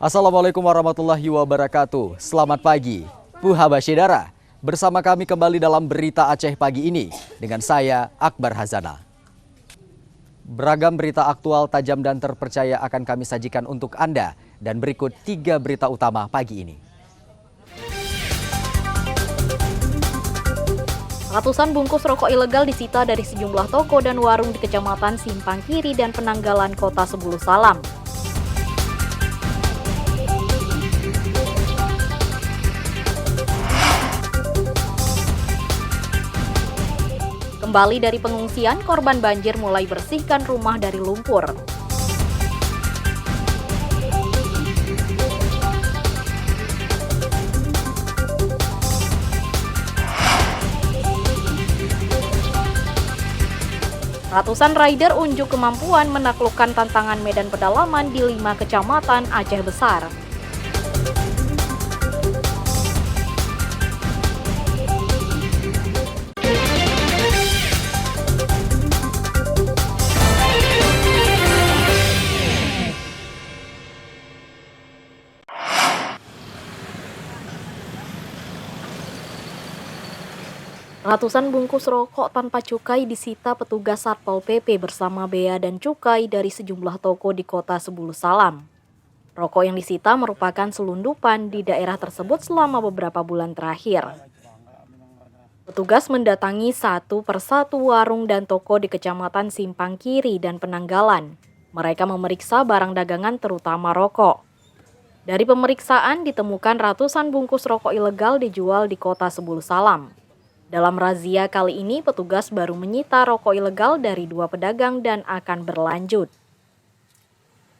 Assalamualaikum warahmatullahi wabarakatuh. Selamat pagi, Puha Basyedara. Bersama kami kembali dalam Berita Aceh pagi ini dengan saya, Akbar Hazana. Beragam berita aktual, tajam dan terpercaya akan kami sajikan untuk Anda. Dan berikut 3 berita utama pagi ini. Ratusan bungkus rokok ilegal disita dari sejumlah toko dan warung di Kecamatan Simpang Kiri dan Penanggalan, Kota Sebulu Salam. Kembali dari pengungsian, korban banjir mulai bersihkan rumah dari lumpur. Ratusan rider unjuk kemampuan menaklukkan tantangan medan pedalaman di 5 kecamatan Aceh Besar. Ratusan bungkus rokok tanpa cukai disita petugas Satpol PP bersama bea dan cukai dari sejumlah toko di Kota Sebulu Salam. Rokok yang disita merupakan selundupan di daerah tersebut selama beberapa bulan terakhir. Petugas mendatangi satu persatu warung dan toko di Kecamatan Simpang Kiri dan Penanggalan. Mereka memeriksa barang dagangan terutama rokok. Dari pemeriksaan ditemukan ratusan bungkus rokok ilegal dijual di Kota Sebulu Salam. Dalam razia kali ini, petugas baru menyita rokok ilegal dari 2 pedagang dan akan berlanjut.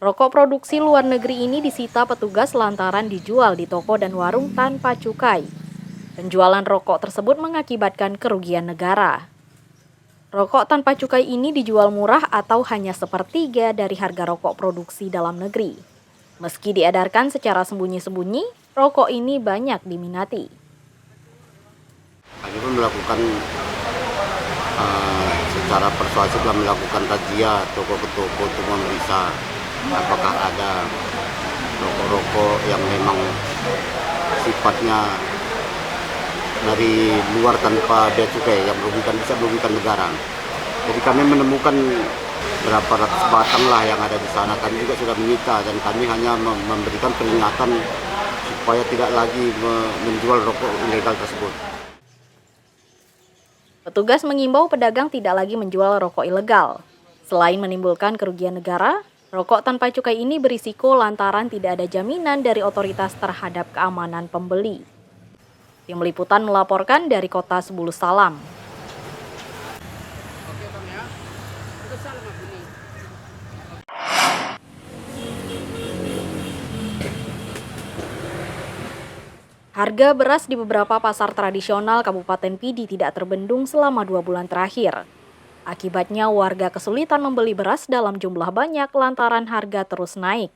Rokok produksi luar negeri ini disita petugas lantaran dijual di toko dan warung tanpa cukai. Penjualan rokok tersebut mengakibatkan kerugian negara. Rokok tanpa cukai ini dijual murah atau hanya sepertiga dari harga rokok produksi dalam negeri. Meski diedarkan secara sembunyi-sembunyi, rokok ini banyak diminati. Kami pun melakukan secara persuasif melakukan razia toko ke toko untuk memeriksa apakah ada rokok-rokok yang memang sifatnya dari luar tanpa bea cukai yang bisa merugikan negara. Jadi kami menemukan berapa ratus batang lah yang ada di sana. Kami juga sudah menyita dan kami hanya memberikan peringatan supaya tidak lagi menjual rokok ilegal tersebut. Petugas mengimbau pedagang tidak lagi menjual rokok ilegal. Selain menimbulkan kerugian negara, rokok tanpa cukai ini berisiko lantaran tidak ada jaminan dari otoritas terhadap keamanan pembeli. Tim Liputan melaporkan dari Kota Sebulu Salam. Harga beras di beberapa pasar tradisional Kabupaten Pidi tidak terbendung selama 2 bulan terakhir. Akibatnya warga kesulitan membeli beras dalam jumlah banyak lantaran harga terus naik.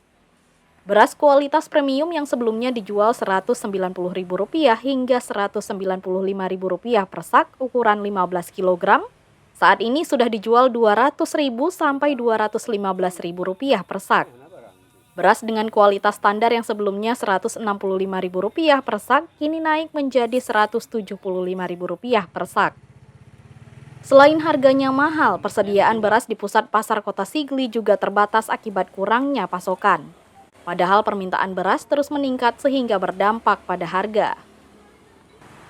Beras kualitas premium yang sebelumnya dijual Rp190.000 hingga Rp195.000 per sak ukuran 15 kg, saat ini sudah dijual Rp200.000 sampai Rp215.000 per sak. Beras dengan kualitas standar yang sebelumnya Rp165.000 per sak kini naik menjadi Rp175.000 per sak. Selain harganya mahal, persediaan beras di pusat pasar Kota Sigli juga terbatas akibat kurangnya pasokan. Padahal permintaan beras terus meningkat sehingga berdampak pada harga.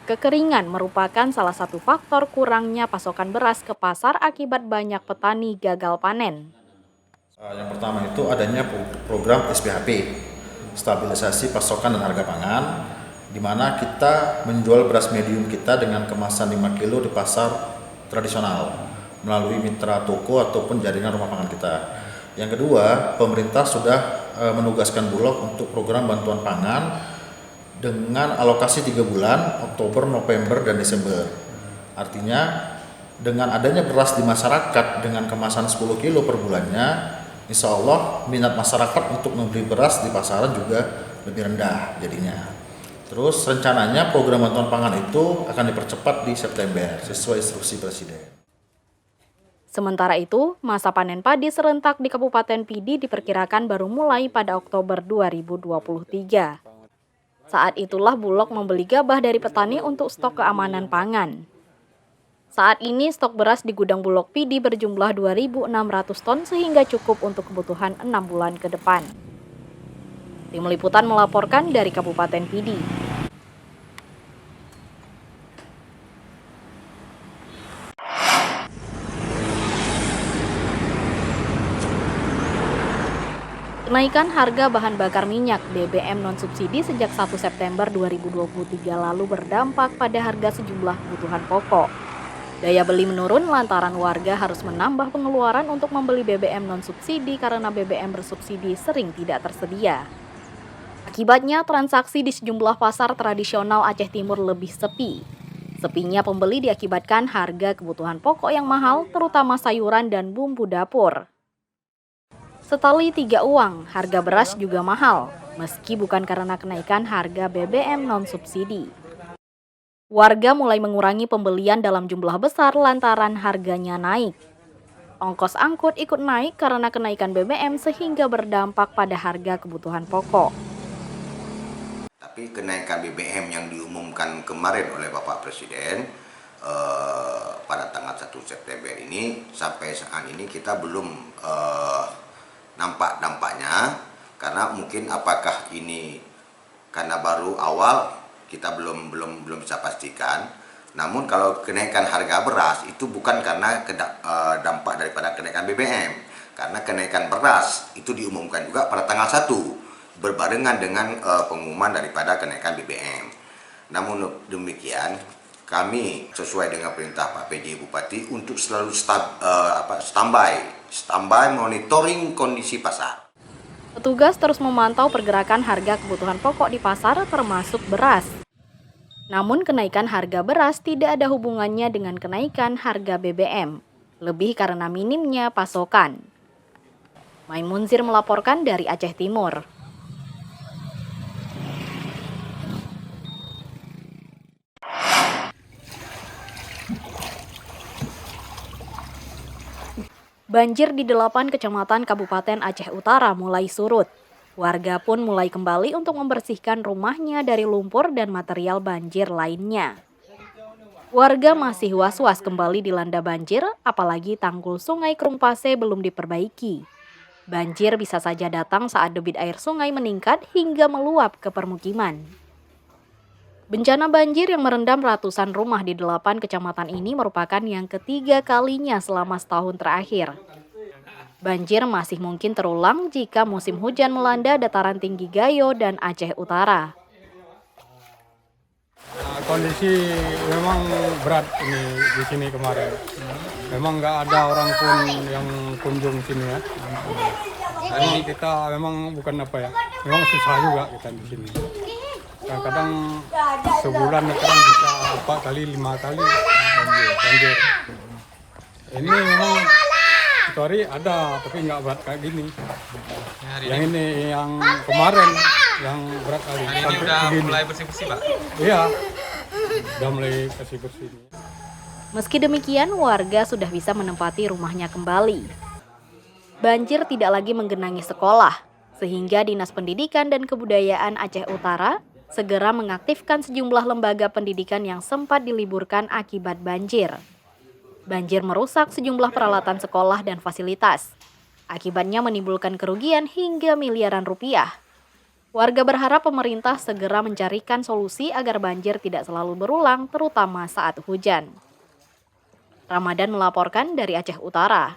Kekeringan merupakan salah satu faktor kurangnya pasokan beras ke pasar akibat banyak petani gagal panen. Yang pertama itu adanya program SPHP, stabilisasi pasokan dan harga pangan, di mana kita menjual beras medium kita dengan kemasan 5 kg di pasar tradisional melalui mitra toko ataupun jaringan rumah pangan kita. Yang kedua, pemerintah sudah menugaskan Bulog untuk program bantuan pangan dengan alokasi 3 bulan, Oktober, November, dan Desember. Artinya, dengan adanya beras di masyarakat dengan kemasan 10 kg per bulannya, insya Allah minat masyarakat untuk membeli beras di pasaran juga lebih rendah jadinya. Terus rencananya program bantuan pangan itu akan dipercepat di September sesuai instruksi Presiden. Sementara itu, masa panen padi serentak di Kabupaten Pidi diperkirakan baru mulai pada Oktober 2023. Saat itulah Bulog membeli gabah dari petani untuk stok keamanan pangan. Saat ini stok beras di gudang Bulog Pidi berjumlah 2.600 ton sehingga cukup untuk kebutuhan 6 bulan ke depan. Tim Liputan melaporkan dari Kabupaten Pidi. Kenaikan harga bahan bakar minyak BBM non-subsidi sejak 1 September 2023 lalu berdampak pada harga sejumlah kebutuhan pokok. Daya beli menurun lantaran warga harus menambah pengeluaran untuk membeli BBM non-subsidi karena BBM bersubsidi sering tidak tersedia. Akibatnya, transaksi di sejumlah pasar tradisional Aceh Timur lebih sepi. Sepinya pembeli diakibatkan harga kebutuhan pokok yang mahal, terutama sayuran dan bumbu dapur. Setali 3 uang, harga beras juga mahal, meski bukan karena kenaikan harga BBM non-subsidi. Warga mulai mengurangi pembelian dalam jumlah besar lantaran harganya naik. Ongkos angkut ikut naik karena kenaikan BBM sehingga berdampak pada harga kebutuhan pokok. Tapi kenaikan BBM yang diumumkan kemarin oleh Bapak Presiden pada tanggal 1 September ini, sampai saat ini kita belum nampak dampaknya, karena mungkin apakah ini karena baru awal kita belum bisa pastikan. Namun kalau kenaikan harga beras itu bukan karena dampak daripada kenaikan BBM, karena kenaikan beras itu diumumkan juga pada tanggal 1 berbarengan dengan pengumuman daripada kenaikan BBM. Namun demikian, kami sesuai dengan perintah Pak PJ Bupati untuk selalu standby monitoring kondisi pasar. Petugas terus memantau pergerakan harga kebutuhan pokok di pasar termasuk beras. Namun kenaikan harga beras tidak ada hubungannya dengan kenaikan harga BBM, lebih karena minimnya pasokan. Maimunzir melaporkan dari Aceh Timur. Banjir di 8 kecamatan Kabupaten Aceh Utara mulai surut. Warga pun mulai kembali untuk membersihkan rumahnya dari lumpur dan material banjir lainnya. Warga masih was-was kembali dilanda banjir, apalagi tanggul Sungai Krumpase belum diperbaiki. Banjir bisa saja datang saat debit air sungai meningkat hingga meluap ke permukiman. Bencana banjir yang merendam ratusan rumah di 8 kecamatan ini merupakan yang ketiga kalinya selama setahun terakhir. Banjir masih mungkin terulang jika musim hujan melanda dataran tinggi Gayo dan Aceh Utara. Kondisi memang berat ini di sini kemarin. Memang nggak ada orang pun yang kunjung sini ya. Jadi kita memang bukan memang susah juga kita di sini. Kadang sebulan kadang bisa 4 kali 5 kali banjir. Ini memang itu hari ada tapi nggak berat kayak gini. Yang ini yang kemarin yang berat kali. Hari ini udah mulai bersih-bersih, Pak? Iya, udah mulai bersih-bersih. Meski demikian, warga sudah bisa menempati rumahnya kembali. Banjir tidak lagi menggenangi sekolah, sehingga Dinas Pendidikan dan Kebudayaan Aceh Utara segera mengaktifkan sejumlah lembaga pendidikan yang sempat diliburkan akibat banjir. Banjir merusak sejumlah peralatan sekolah dan fasilitas. Akibatnya menimbulkan kerugian hingga miliaran rupiah. Warga berharap pemerintah segera mencarikan solusi agar banjir tidak selalu berulang, terutama saat hujan. Ramadan melaporkan dari Aceh Utara.